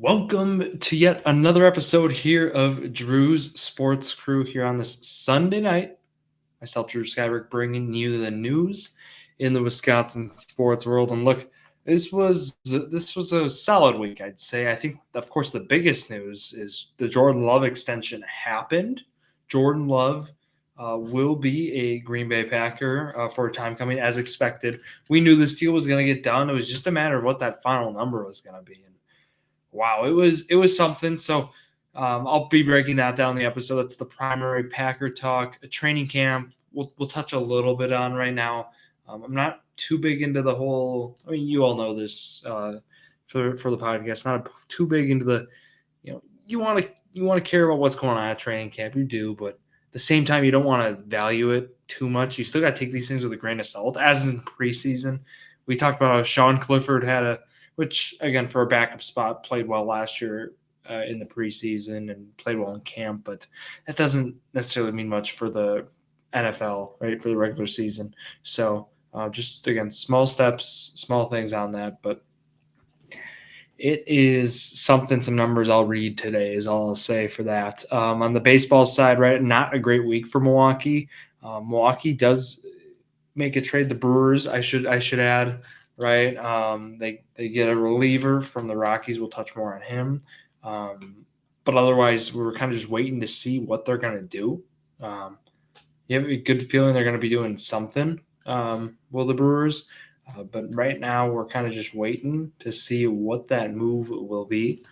Welcome to yet another episode here of Drew's Sports Crew here on this Sunday night. Myself, Drew Skyberg, bringing you the news in the Wisconsin sports world. And look, this was a solid week, I'd say. I think, of course, the biggest news is the Jordan Love extension happened. Jordan Love will be a Green Bay Packer for a time coming, as expected. We knew this deal was going to get done. It was just a matter of what that final number was going to be. Wow, it was something. So I'll be breaking that down in the episode. That's the primary Packer talk. A training camp we'll touch a little bit on right now. I'm not too big into the whole. I mean, you all know this for the podcast. Not too big into the. You want to care about what's going on at training camp. You do, but at the same time, you don't want to value it too much. You still got to take these things with a grain of salt. As in preseason, we talked about how Sean Clifford which again for a backup spot played well last year in the preseason and played well in camp, but that doesn't necessarily mean much for the NFL, right? For the regular season. So just again, small steps, small things on that, but it is something. Some numbers I'll read today is all I'll say for that. On the baseball side, right? Not a great week for Milwaukee. Milwaukee does make a trade. The Brewers, I should add, right? They get a reliever from the Rockies. We'll touch more on him. But otherwise, we were kind of just waiting to see what they're going to do. You have a good feeling they're going to be doing something, will the Brewers. But right now, we're kind of just waiting to see what that move will be.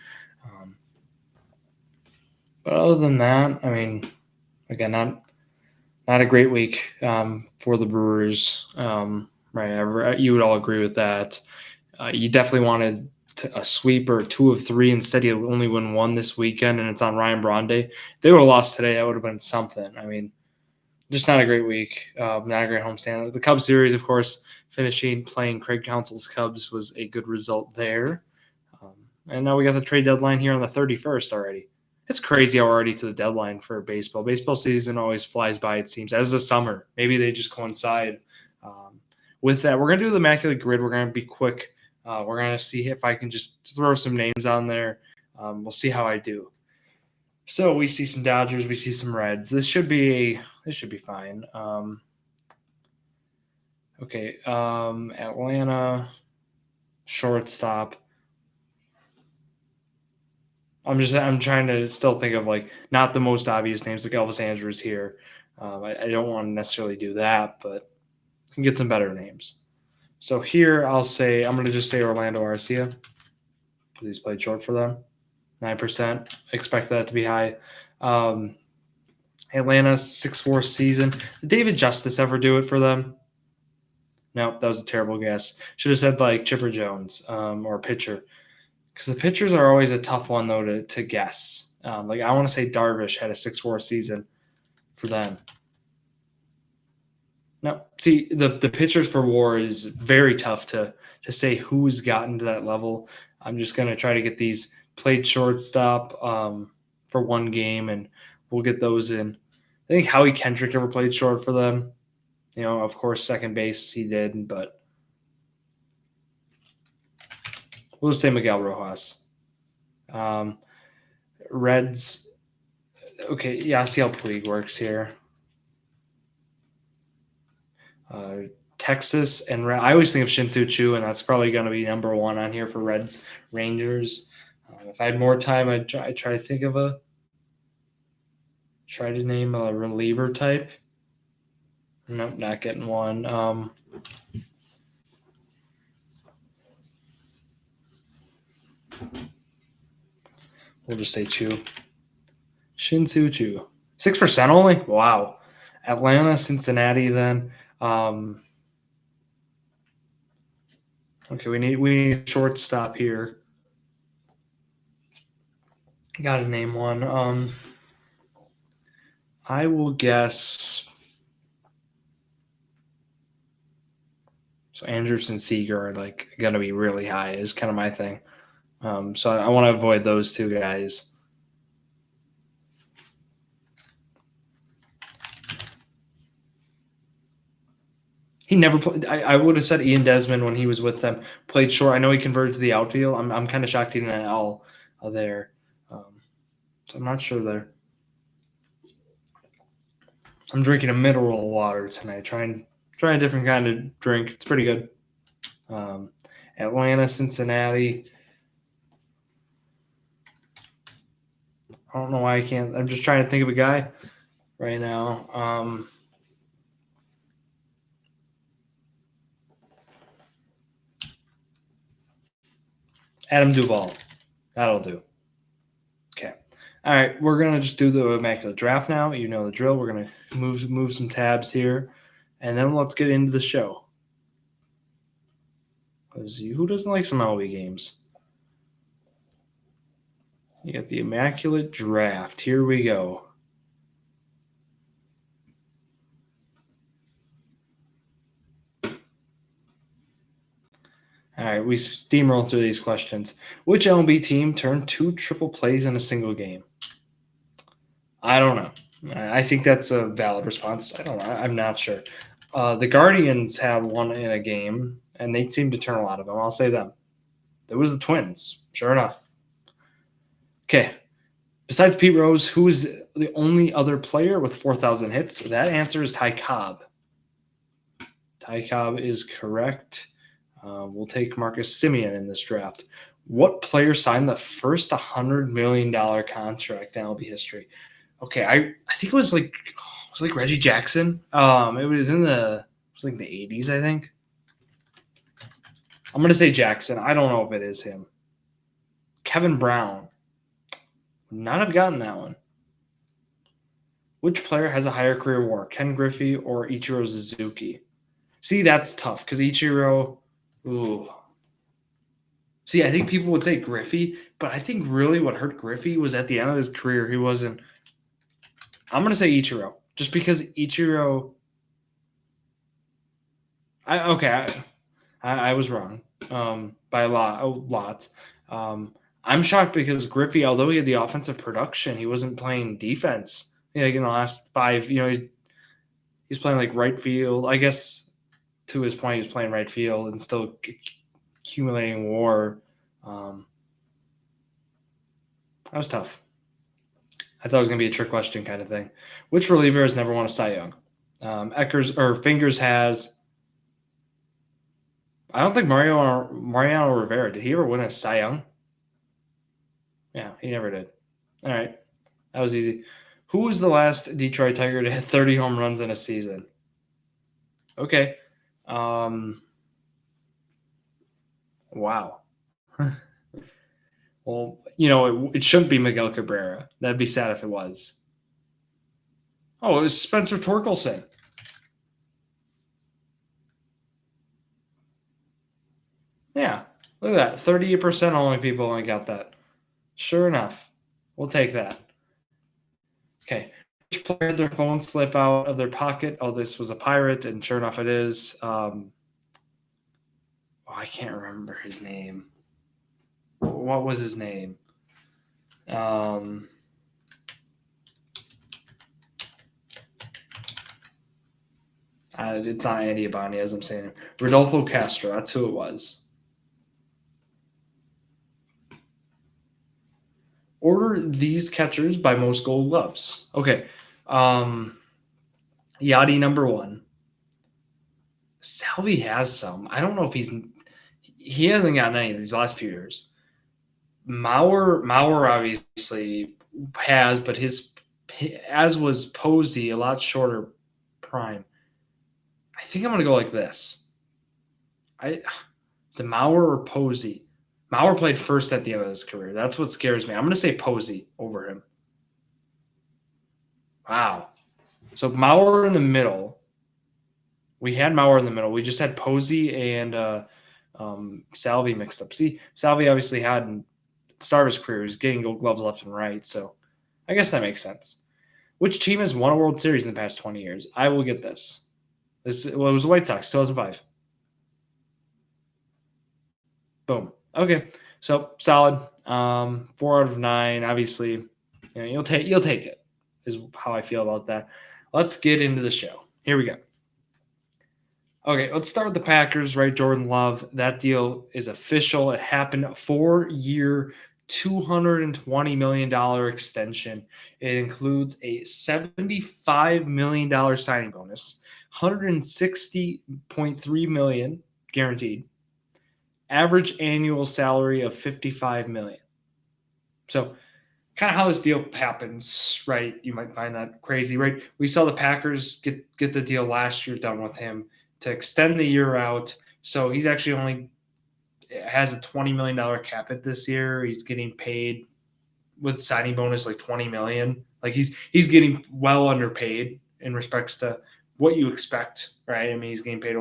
But other than that, I mean, again, not a great week for the Brewers. Right, you would all agree with that. You definitely wanted a sweep or 2 of 3 instead. You only win 1 this weekend, and it's on Ryan Braun Day. If they would have lost today, that would have been something. I mean, just not a great week, not a great homestand. The Cubs series, of course, playing Craig Counsell's Cubs was a good result there. And now we got the trade deadline here on the 31st already. It's crazy how already to the deadline for baseball. Baseball season always flies by, it seems, as the summer. Maybe they just coincide with that. We're going to do the Immaculate Grid. We're going to be quick. We're going to see if I can just throw some names on there. We'll see how I do. So we see some Dodgers. We see some Reds. This should be fine. Okay. Atlanta, shortstop. I'm trying to still think of not the most obvious names like Elvis Andrews here. I don't want to necessarily do that, but I can get some better names. So here I'm going to just say Orlando Arcia because he's played short for them. 9%. Expect that to be high. Atlanta 6-4 season. Did David Justice ever do it for them? Nope, that was a terrible guess. Should have said Chipper Jones or pitcher. Because the pitchers are always a tough one, though, to guess. I want to say Darvish had a 6-4 season for them. No, see, the pitchers for WAR is very tough to say who's gotten to that level. I'm just going to try to get these played shortstop for 1 game, and we'll get those in. I think Howie Kendrick ever played short for them. Of course, second base he did, but we'll just say Miguel Rojas. Reds, okay, Yasiel Puig works here. Texas and I always think of Shin-Soo Choo, and that's probably going to be number 1 on here for Reds, Rangers. If I had more time, I'd try to think of try to name a reliever type. Nope, not getting one. We'll just say Choo. Shin-Soo Choo. 6% only? Wow. Atlanta, Cincinnati then. Okay, we need a shortstop here. Got to name one. I will guess. So Anderson, Seager are going to be really high is kind of my thing. So I want to avoid those 2 guys. He never played. I would have said Ian Desmond when he was with them. Played short. I know he converted to the outfield. I'm kind of shocked he didn't at all. there. So I'm not sure there. I'm drinking a mineral water tonight. Trying a different kind of drink. It's pretty good. Atlanta, Cincinnati. I don't know why I can't. I'm just trying to think of a guy right now. Adam Duvall. That'll do. Okay. All right. We're going to just do the Immaculate Draft now. You know the drill. We're going to move some tabs here. And then let's get into the show. Who doesn't like some MLB games? You got the Immaculate Draft. Here we go. All right, we steamroll through these questions. Which MLB team turned 2 triple plays in a single game? I don't know. I think that's a valid response. I don't know. I'm not sure. The Guardians had one in a game, and they seemed to turn a lot of them. I'll say them. It was the Twins, sure enough. Okay. Besides Pete Rose, who is the only other player with 4,000 hits? That answer is Ty Cobb. Ty Cobb is correct. We'll take Marcus Semien in this draft. What player signed the first $100 million contract in MLB history? Okay, I think it was like Reggie Jackson. It was the 80s, I think. I'm gonna say Jackson. I don't know if it is him. Kevin Brown. Would not have gotten that one. Which player has a higher career WAR, Ken Griffey or Ichiro Suzuki? See, that's tough because Ichiro. Ooh. See, I think people would say Griffey, but I think really what hurt Griffey was at the end of his career, he wasn't. I'm going to say Ichiro, just because Ichiro. I was wrong by a lot. I'm shocked because Griffey, although he had the offensive production, he wasn't playing defense. Like in the last 5, he's playing like right field. I guess to his point, he's playing right field and still accumulating WAR. That was tough. I thought it was going to be a trick question kind of thing. Which reliever has never won a Cy Young? Fingers has. I don't think Mariano Rivera, did he ever win a Cy Young? Yeah, he never did. All right. That was easy. Who was the last Detroit Tiger to hit 30 home runs in a season? Okay. Wow. Well, it shouldn't be Miguel Cabrera. That'd be sad if it was. Oh, it was Spencer Torkelson. Yeah, look at that. 38% only people only got that. Sure enough. We'll take that. Okay. Which player had their phone slip out of their pocket? Oh, this was a pirate, and sure enough it is. I can't remember his name. What was his name? It's not Andy Abani, as I'm saying. Rodolfo Castro, that's who it was. Order these catchers by most Gold Gloves. Okay. Yachty number 1. Salvi has some. I don't know if he hasn't gotten any of these last few years. Mauer obviously has, but as was Posey, a lot shorter prime. I think I'm gonna go like this. Is it Mauer or Posey? Mauer played first at the end of his career. That's what scares me. I'm gonna say Posey over him. Wow. So Mauer in the middle. We had Mauer in the middle. We just had Posey and Salvi mixed up. See, Salvi obviously had the start of his career. He's getting Gold Gloves left and right, so I guess that makes sense. Which team has won a World Series in the past 20 years? I will get this. It was the White Sox, 2005. Boom. Okay, so solid. 4 out of 9. Obviously, you'll take it. Is how I feel about that. Let's get into the show. Here we go. Okay, let's start with the Packers, right? Jordan Love. That deal is official. It happened. 4-year, $220 million extension. It includes a $75 million signing bonus, $160.3 million guaranteed, average annual salary of $55 million. So kind of how this deal happens, right? You might find that crazy, right? We saw the Packers get the deal last year done with him to extend the year out. So he's actually only has a $20 million cap hit this year. He's getting paid with signing bonus like $20 million. Like he's getting well underpaid in respects to what you expect, right? I mean, he's getting paid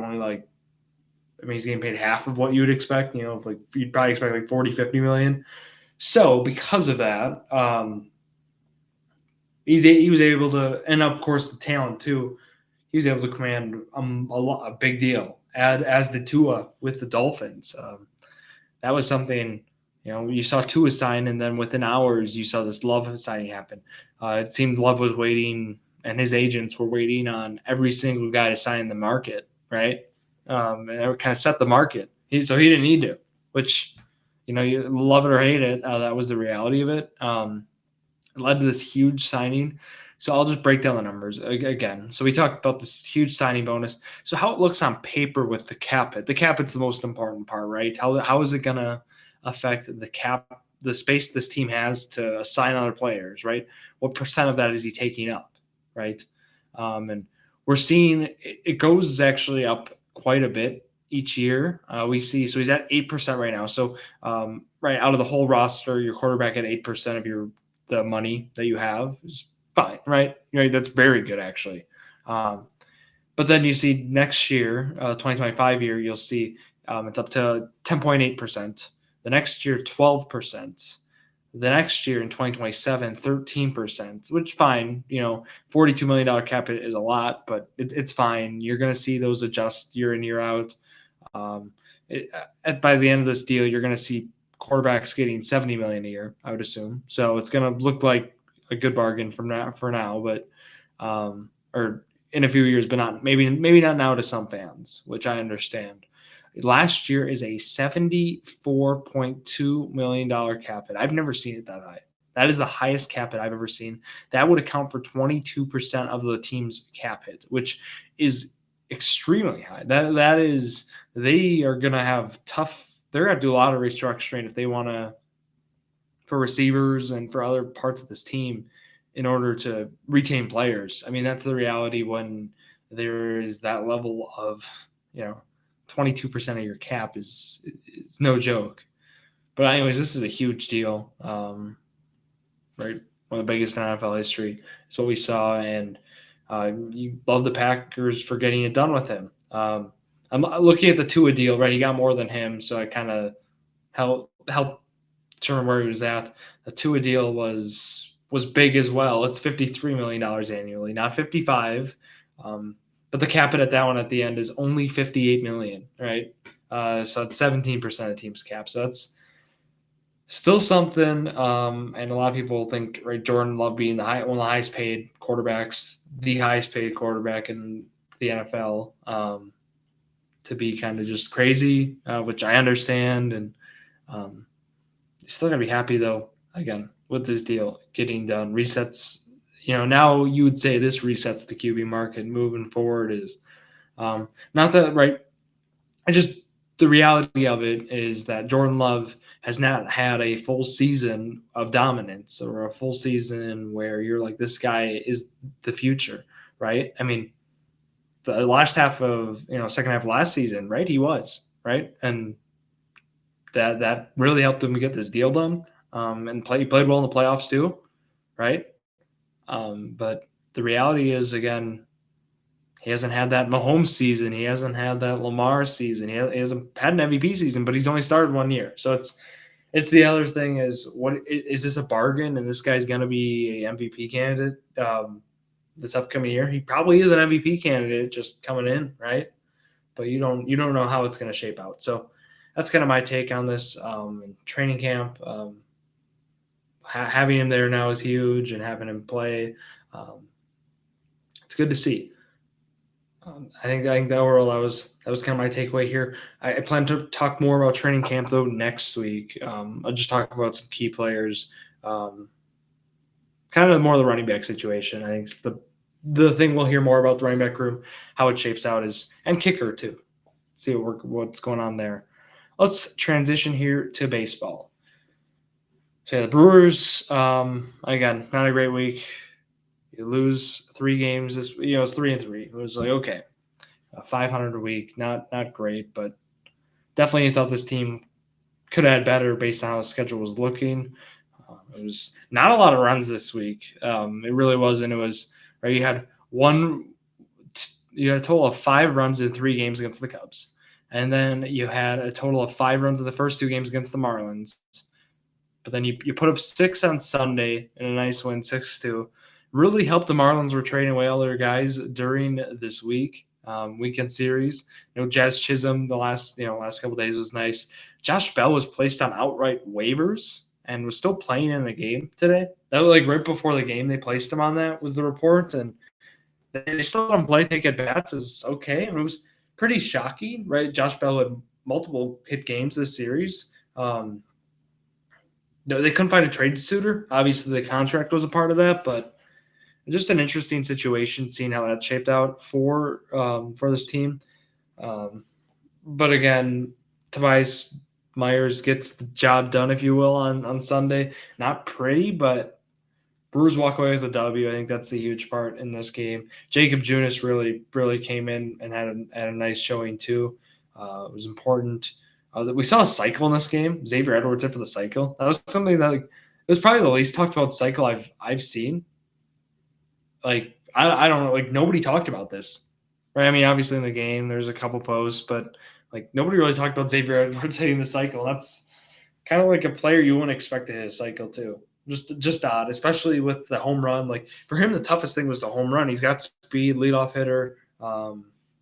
he's getting paid half of what you would expect. Like you'd probably expect like 40, 50 million. So because of that, he was able to, and of course the talent too. He was able to command a big deal, as did Tua with the Dolphins. That was something, you saw Tua sign, and then within hours you saw this Love signing happen. It seemed Love was waiting, and his agents were waiting on every single guy to sign in the market, right? And they were kind of set the market. So he didn't need to, which, you love it or hate it. That was the reality of it. It led to this huge signing. So I'll just break down the numbers again. So we talked about this huge signing bonus. So how it looks on paper with the cap hit. The cap hit's the most important part, right? How is it going to affect the cap, the space this team has to assign other players, right? What percent of that is he taking up, right? And we're seeing it goes actually up quite a bit each year. We see, so he's at 8% right now. So right out of the whole roster, your quarterback at 8% of the money that you have is fine, right? That's very good, actually. But then you see next year, 2025 year, you'll see it's up to 10.8%. The next year, 12%. The next year in 2027, 13%, which fine. $42 million cap hit is a lot, but it's fine. You're going to see those adjust year in, year out. By the end of this deal, you're going to see quarterbacks getting $70 million a year, I would assume. So it's going to look like a good bargain for now, but or in a few years, but not maybe not now to some fans, which I understand. Last year is a $74.2 million cap hit. I've never seen it that high. That is the highest cap hit I've ever seen. That would account for 22% of the team's cap hit, which is extremely high. That is, they are going to have tough. They're going to have to do a lot of restructuring if they want to, for receivers and for other parts of this team, in order to retain players. I mean, that's the reality when there is that level of, 22% of your cap is no joke. But anyways, this is a huge deal, right? One of the biggest in NFL history. It's what we saw, and you love the Packers for getting it done with him. I'm looking at the Tua deal, right? He got more than him, so I kind of helped determine where he was at. The Tua deal was big as well. It's $53 million annually, not 55. But the cap hit at that one at the end is only $58 million, right? So it's 17% of the team's cap. So that's still something. And a lot of people think, right, Jordan Love being one of the highest paid quarterbacks, the highest paid quarterback in the NFL, to be kind of just crazy, which I understand. And still gonna be happy though, again, with this deal getting done. Resets, now you would say this resets the QB market moving forward. Is not that, right? The reality of it is that Jordan Love has not had a full season of dominance, or a full season where you're like, this guy is the future, right? I mean, the last half of, second half of last season, right? He was, right? And that really helped him get this deal done. And he played well in the playoffs too, right? But the reality is, again, he hasn't had that Mahomes season. He hasn't had that Lamar season. He hasn't had an MVP season, but he's only started 1 year. So it's the other thing is, what is this a bargain? And this guy's going to be a MVP candidate this upcoming year. He probably is an MVP candidate just coming in, right? But you don't know how it's going to shape out. So that's kind of my take on this. Training camp, having him there now is huge, and having him play, it's good to see. I think that overall that was kind of my takeaway here. I plan to talk more about training camp though next week. I'll just talk about some key players, um, kind of more of the running back situation. I think the thing we'll hear more about the running back room, how it shapes out is, and kicker too. See what's going on there. Let's transition here to baseball. So yeah, the Brewers, again, not a great week. You lose 3 games. It's 3-3. It was like okay, 500 a week, not great, but definitely I thought this team could have had better based on how the schedule was looking. It was not a lot of runs this week. It really wasn't. It was right. You had a total of 5 runs in 3 games against the Cubs, and then you had a total of 5 runs in the first 2 games against the Marlins. But then you put up 6 on Sunday in a nice win, 6-2. Really helped the Marlins were trading away all their guys during this weekend series. Jazz Chisholm the last couple of days was nice. Josh Bell was placed on outright waivers and was still playing in the game today. That was like right before the game they placed him on that was the report, and they still let him play, take at bats is okay. And it was pretty shocking, right? Josh Bell had multiple hit games this series. No, they couldn't find a trade suitor. Obviously, the contract was a part of that, but just an interesting situation seeing how that shaped out for this team. Um, but again, Tobias Myers gets the job done, if you will, on Sunday. Not pretty, but Brewers walk away with a W. I think that's the huge part in this game. Jacob Junis really came in and had a nice showing too. It was important. We saw a cycle in this game. Xavier Edwards hit for the cycle. That was something that it was probably the least talked about cycle I've seen. Like I don't know, like nobody talked about this, right? I mean, obviously in the game there's a couple posts, but like nobody really talked about Xavier Edwards hitting the cycle. That's kind of like a player you wouldn't expect to hit a cycle too. Just odd, especially with the home run. Like for him, the toughest thing was the home run. He's got speed, leadoff hitter.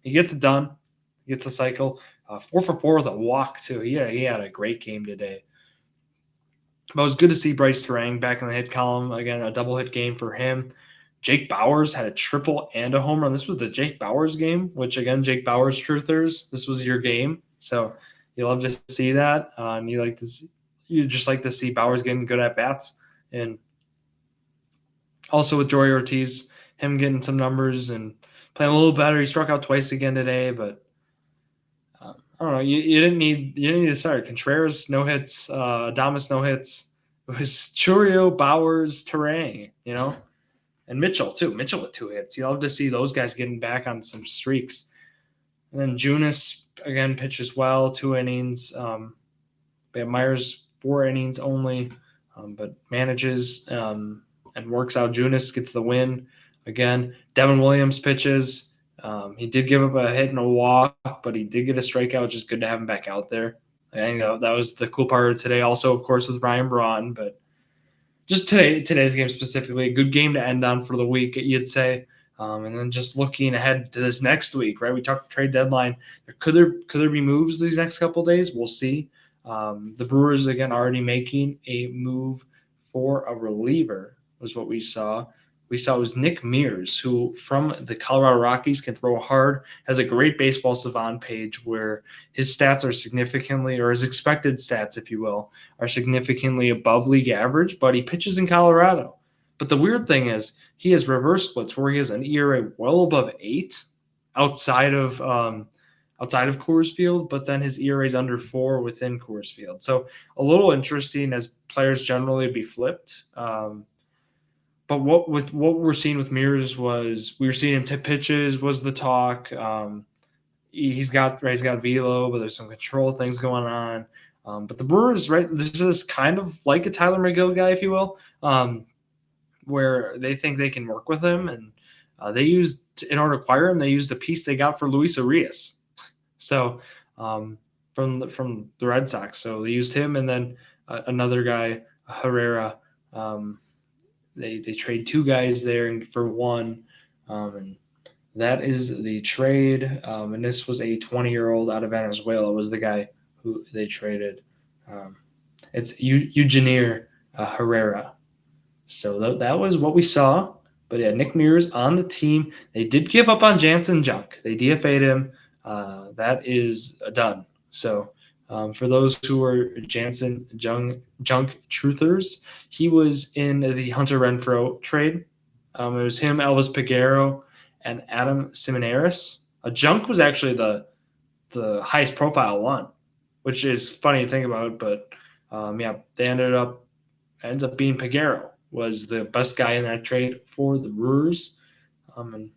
He gets it done. He gets the cycle. 4 for 4 with a walk too. He had a great game today. But it was good to see Bryce Terang back in the hit column again. A double hit game for him. Jake Bowers had a triple and a home run. This was the Jake Bowers game, which again, Jake Bowers truthers. This was your game, so you love to see that. And you just like to see Bowers getting good at bats, and also with Joey Ortiz, him getting some numbers and playing a little better. He struck out twice again today, but I don't know. You didn't need to start. Contreras no hits, Adames no hits. It was Churio, Bowers, Terang, and Mitchell too. Mitchell with 2 hits. You love to see those guys getting back on some streaks. And then Junis again pitches well, 2 innings. We have Myers 4 innings only, but manages and works out. Junis gets the win again. Devin Williams pitches. He did give up a hit and a walk, but he did get a strikeout, which is good to have him back out there. I think that was the cool part of today. Also, of course, with Ryan Braun, but just today's game specifically, a good game to end on for the week, you'd say. And then just looking ahead to this next week, right? We talked trade deadline. Could there be moves these next couple of days? We'll see. The Brewers again already making a move for a reliever was what we saw. We saw it was Nick Mears, who from the Colorado Rockies can throw hard, has a great baseball savant page where his stats are significantly, or his expected stats, if you will, are significantly above league average, but he pitches in Colorado. But the weird thing is he has reverse splits where he has an ERA well above 8 outside of Coors Field, but then his ERA is under 4 within Coors Field. So a little interesting as players generally be flipped. But what we're seeing with Mears was we were seeing him tip pitches was the talk. He's got velo, but there's some control things going on. But the Brewers, right, this is kind of like a Tyler McGill guy, if you will, where they think they can work with him, and they used in order to acquire him, they used a piece they got for Luis Arias. So from the Red Sox, so they used him, and then another guy, Herrera. They trade 2 guys there for 1, and that is the trade. And this was a 20-year-old out of Venezuela was the guy who they traded. It's Eugenir Herrera. So that was what we saw. But yeah, Nick Mears on the team. They did give up on Jansen Junk. They DFA'd him. That is done. So for those who are Jansen Junk truthers, he was in the Hunter Renfroe trade. It was him, Elvis Peguero, and Adam Simonaris. Junk was actually the highest profile one, which is funny to think about. But they ends up being Peguero was the best guy in that trade for the Brewers. And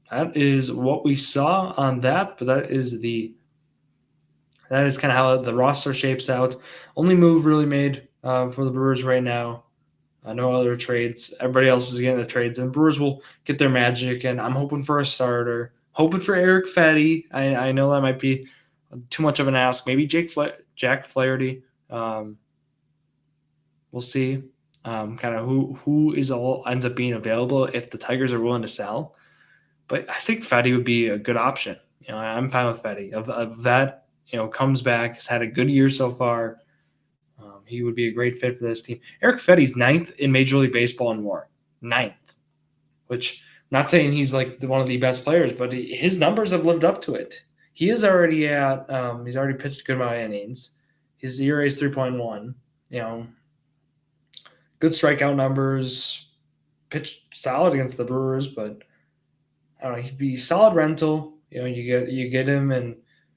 that is what we saw on that. But that is kind of how the roster shapes out. Only move really made for the Brewers right now. No other trades. Everybody else is getting the trades, and Brewers will get their magic. And I'm hoping for a starter. Hoping for Eric Fetty. I know that might be too much of an ask. Maybe Jack Flaherty. We'll see. Kind of who ends up being available if the Tigers are willing to sell. But I think Fetty would be a good option. I'm fine with Fetty. Of that, comes back, has had a good year so far. He would be a great fit for this team. Eric Fetty's 9th in Major League Baseball in WAR. 9th. Which, I'm not saying he's like one of the best players, but his numbers have lived up to it. He is already he's already pitched a good amount of innings. His ERA is 3.1. Good strikeout numbers. Pitched solid against the Brewers, but I don't know. He'd be solid rental. You get him, and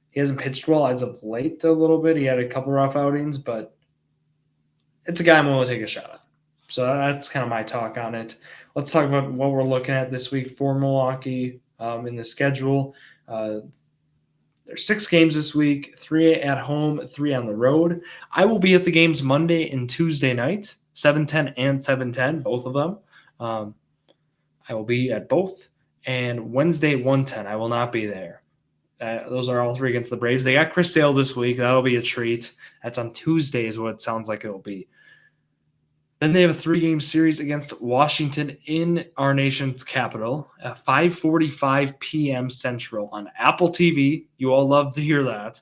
he hasn't pitched well as of late a little bit. He had a couple rough outings, but it's a guy I'm willing to take a shot at. So that's kind of my talk on it. Let's talk about what we're looking at this week for Milwaukee in the schedule. There's 6 games this week, 3 at home, 3 on the road. I will be at the games Monday and Tuesday night, 7:10 and 7:10, both of them. I will be at both. And Wednesday, 1:10, I will not be there. Those are all 3 against the Braves. They got Chris Sale this week. That'll be a treat. That's on Tuesday is what it sounds like it'll be. Then they have a 3-game series against Washington in our nation's capital at 5:45 p.m. Central on Apple TV. You all love to hear that.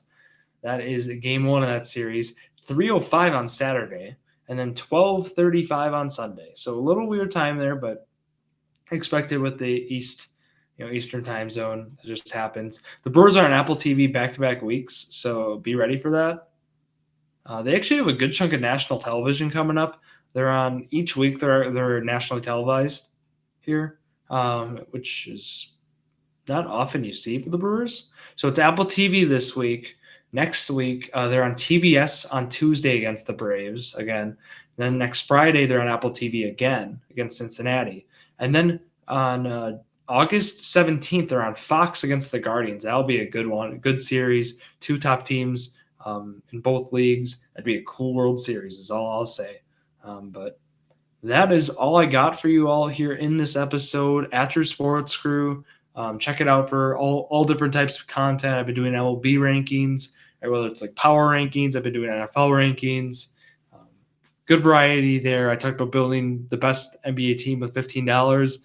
That is game 1 of that series. 3:05 on Saturday, and then 12:35 on Sunday. So a little weird time there, but expected with the Eastern time zone. It just happens. The Brewers are on Apple TV back-to-back weeks, so be ready for that. They actually have a good chunk of national television coming up. They're on each week. They're nationally televised here, which is not often you see for the Brewers. So it's Apple TV this week. Next week, they're on TBS on Tuesday against the Braves again. Then next Friday, they're on Apple TV again against Cincinnati. And then on August 17th, they're on Fox against the Guardians. That'll be a good one, a good series. 2 top teams in both leagues. That'd be a cool World Series is all I'll say. But that is all I got for you all here in this episode at Drew Sports Crew. Check it out for all different types of content. I've been doing MLB rankings, whether it's like power rankings. I've been doing NFL rankings. Good variety there. I talked about building the best NBA team with $15.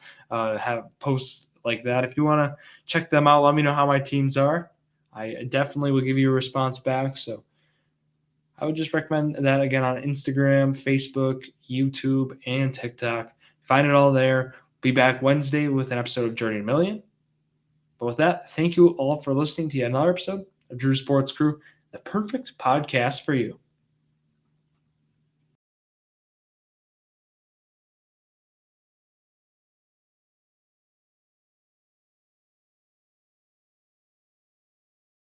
Have posts like that. If you want to check them out, let me know how my teams are. I definitely will give you a response back. So I would just recommend that again on Instagram, Facebook, YouTube, and TikTok. Find it all there. Be back Wednesday with an episode of Journey to Million. But with that, thank you all for listening to yet another episode of Drew Sports Crew, the perfect podcast for you.